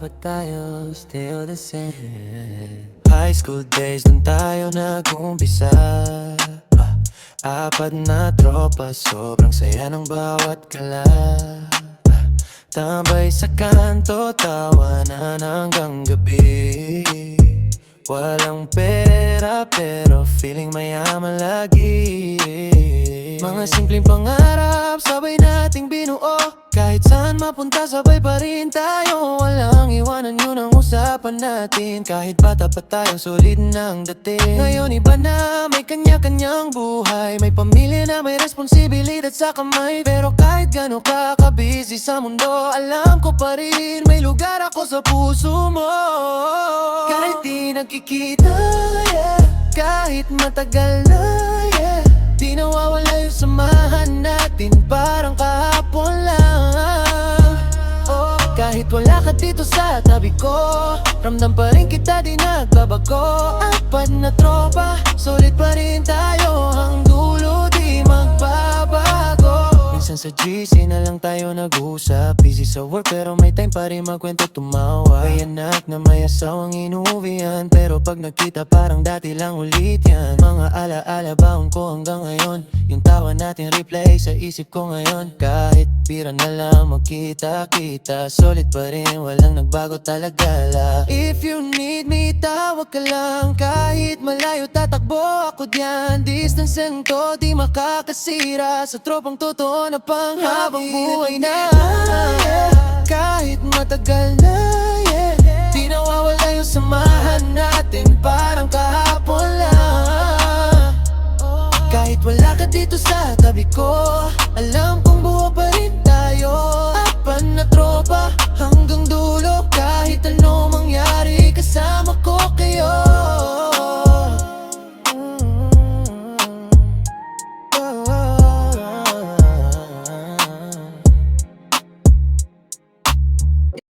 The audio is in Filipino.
ba tayo still the same? High school days dun tayo nag-umpisa. Apat na tropa, sobrang saya ng bawat kala. Tambay sa kanto, tawanan hanggang gabi. Walang pera pero feeling mayaman lagi. Mga simpleng pangarap, sabay nating binuo. Kahit saan mapunta, sabay pa rin tayo. Walang iwanan, yun ang usapan natin. Kahit bata pa tayo, solid ng dating. Ngayon iba na, may kanya-kanyang buhay. May pamilya na may responsibilidad sa kamay. Pero kahit gano'n ka ka-busy sa mundo, alam ko pa rin may lugar ako sa puso mo. Kahit di nagkikita, yeah. Kahit matagal na, yeah. Di nawawala yung samahan natin, parang kahapon lang. Oh, kahit wala ka dito sa tabi ko, ramdam pa rin kita, di nagbabago. Apat na tropa, sulit pa rin tayo. Ang dulo di magbabago. Minsan sa GC na lang tayo nag-uusap. Busy sa work pero may time pa rin magkwento, tumawa. May anak na may asawang inuwian, pero pag nagkita parang dati lang ulit yan. Mga alaala baon ko hanggang ngayon, yung tawa natin replay sa isip ko ngayon. Kahit pira na lang magkita-kita, solid pa rin, walang nagbago talaga la. If you need me, tawag ka lang. Kahit malayo tatakbo ako diyan. Distanseng to di makakasira sa tropang totoo na panghabang buhay na. Kahit matagal na, yeah. Di nawawala yung samahan natin, parang kahapon lang. Kahit wala ka dito sa tabi ko, alam kong buo pa rin tayo.